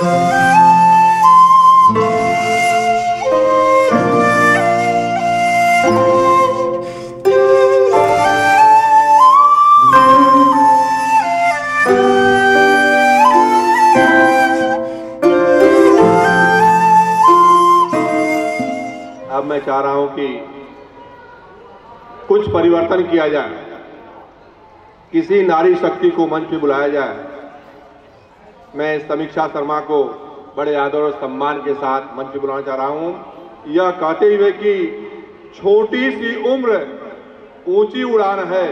अब मैं चाह रहा हूं कि कुछ परिवर्तन किया जाए, किसी नारी शक्ति को मंच पे बुलाया जाए। मैं समीक्षा शर्मा को बड़े आदर और सम्मान के साथ मंच पे बुलाना चाह रहा हूं, यह कहते हुए कि छोटी सी उम्र ऊंची उड़ान है,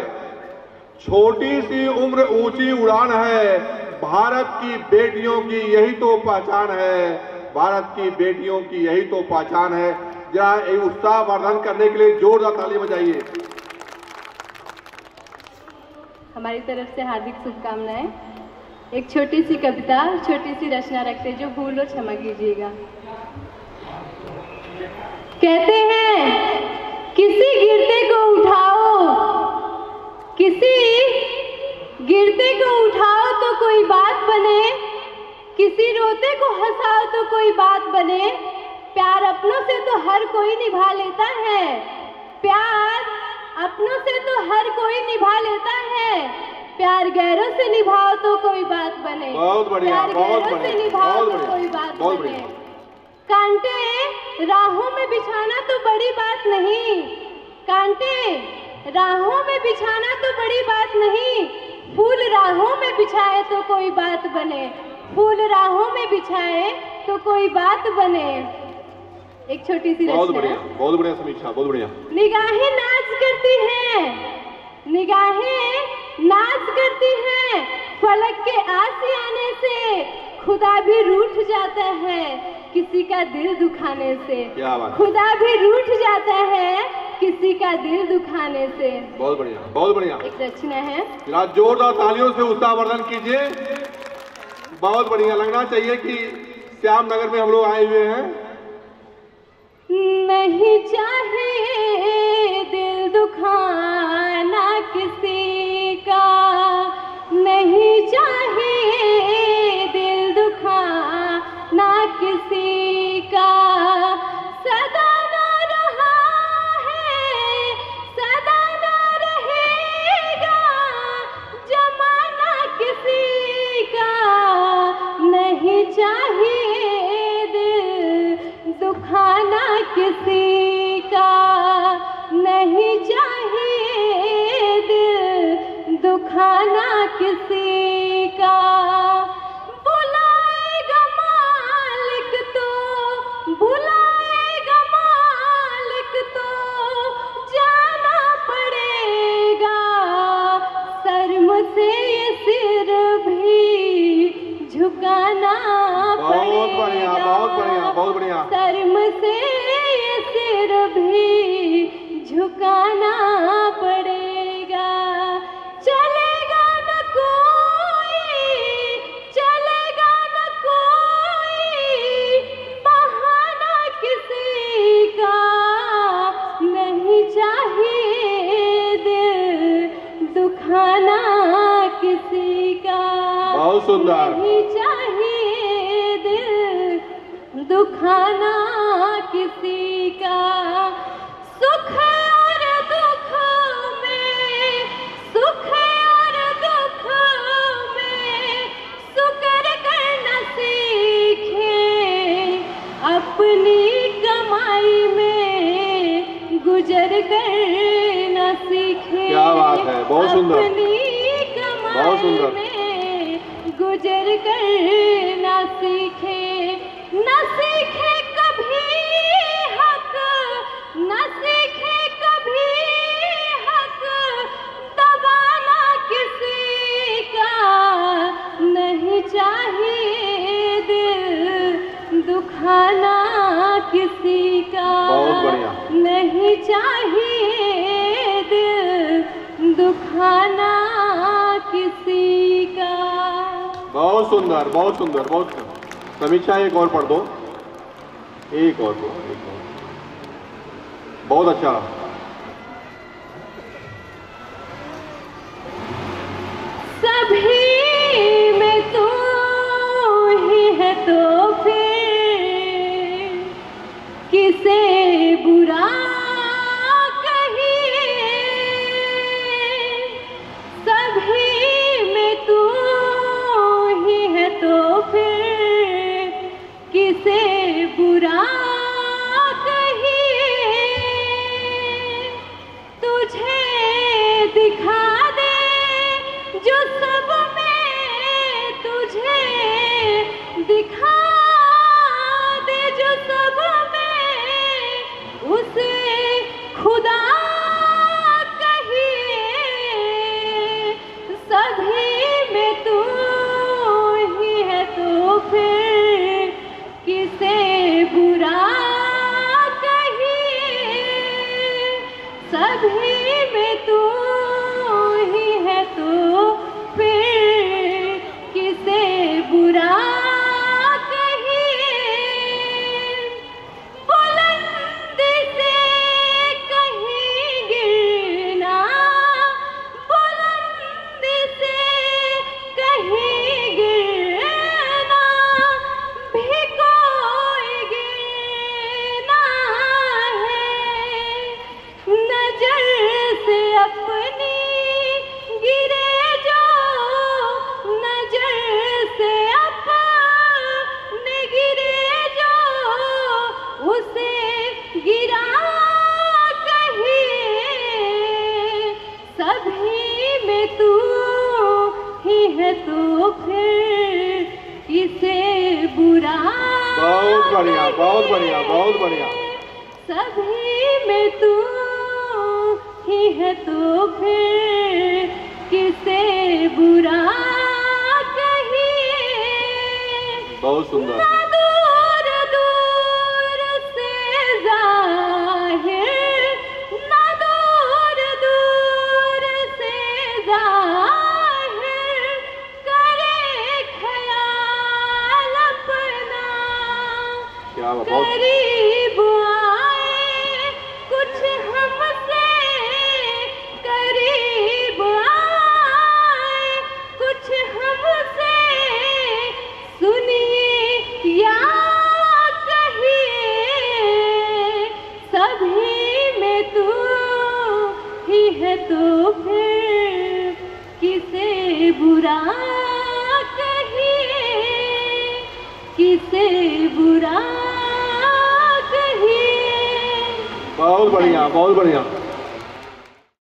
छोटी सी उम्र ऊंची उड़ान है, भारत की बेटियों की यही तो पहचान है, भारत की बेटियों की यही तो पहचान है। जरा एक उत्साह वर्धन करने के लिए जोरदार ताली बजाइए। हमारी तरफ से हार्दिक शुभकामनाएं। एक छोटी सी कविता, छोटी सी रचना रखते, जो भूल हो क्षमा कीजिएगा। कहते हैं किसी गिरते को उठाओ, किसी गिरते को उठाओ तो कोई बात बने, किसी रोते को हंसाओ तो कोई बात बने। प्यार अपनों से तो हर कोई निभा लेता है, प्यार अपनों से तो हर कोई निभा लेता है, प्यार गैरों से निभाओ तो कोई बात बने। बहुत बढ़िया, बहुत बढ़िया, से निभाओ तो कोई बात बने। कांटे राहों में बिछाना तो बड़ी बात नहीं, कांटे राहों में बिछाना तो बड़ी बात नहीं, फूल राहों में बिछाए तो कोई बात बने, फूल राहों में बिछाए तो कोई बात बने। एक छोटी सी बहुत बढ़िया समीक्षा, बहुत बढ़िया। निगाहें नाच करती हैं, निगाहें नाच करती हैं, फलक के आशियाने से खुदा भी रूठ जाता है किसी का दिल दुखाने से। क्या बात, खुदा भी रूठ जाता है किसी का दिल दुखाने से। बहुत बढ़िया, बहुत बढ़िया। एक रचना है, जोरदार तालियों से उत्साह वर्धन कीजिए। बहुत बढ़िया, लगना चाहिए कि श्याम नगर में हम लोग आए हुए हैं। नहीं चाहे दिल दुखाना किसी का, नहीं चाहे दिल दुखाना किसी का, सदा ना रहा है, सदा ना रहेगा जमाना किसी का, नहीं चाहे दुखाना किसी का, नहीं चाहिए दिल दुखाना किसी का। बुलाएगा मालिक तो, बुलाएगा मालिक तो जाना पड़ेगा, शर्म से ये सिर भी झुकाना पड़ेगा। बहुत बढ़िया, बहुत बढ़िया, बहुत बढ़िया। शर्म से ये सिर भी झुकाना पड़ेगा। चलेगा न कोई, चलेगा न कोई बहाना किसी का, नहीं चाहिए दिल दुखाना किसी का। बहुत सुंदर। नहीं चाहिए दिल दुखाना किसी का। सुख और दुख में, सुख और दुख में शुक्र करना सीखे, अपनी कमाई में गुजर करना सीखे। क्या बात है, बहुत सुंदर, अपनी बहुत सुंदर में गुजर करना सीखे, न सीखे कभी हक, न सीखे कभी हक दबाना किसी का, नहीं चाहिए दिल दुखाना किसी का। बहुत बढ़िया। नहीं चाहिए दिल दुखाना किसी का। बहुत सुंदर, बहुत सुंदर, बहुत सुंदर। समीक्षा एक और पढ़ दो, एक और दो, एक और। बहुत अच्छा। सभी में तू ही है तो सभी में तू ही है तो फिर किसे बुरा कहिए। बुलंद से कहीं गिरना, बुलंद से कहीं गिरना भी कोई गिरना है। नजर से अपनी गिरे जो, नजर से अपने गिरे जो, उसे गिरा कहिए। सभी में तू ही है तो फिर किसे बुरा। बहुत बढ़िया, बहुत बढ़िया, बहुत बढ़िया। सभी में तू ही है तो फिर किसे बुरा कहिए। बहुत सुंदर। ना दूर दूर से ज़ाहिर, ना दूर दूर से ज़ाहिर करे ख्याल अपना। क्या बात। करीब आए कुछ हमसे, करीब आए कुछ हमसे, सुनिए या कहिए। सभी में तू ही है तो फिर किसे बुरा कहिए, किसे बुरा कहिए। बहुत बढ़िया, बहुत बढ़िया।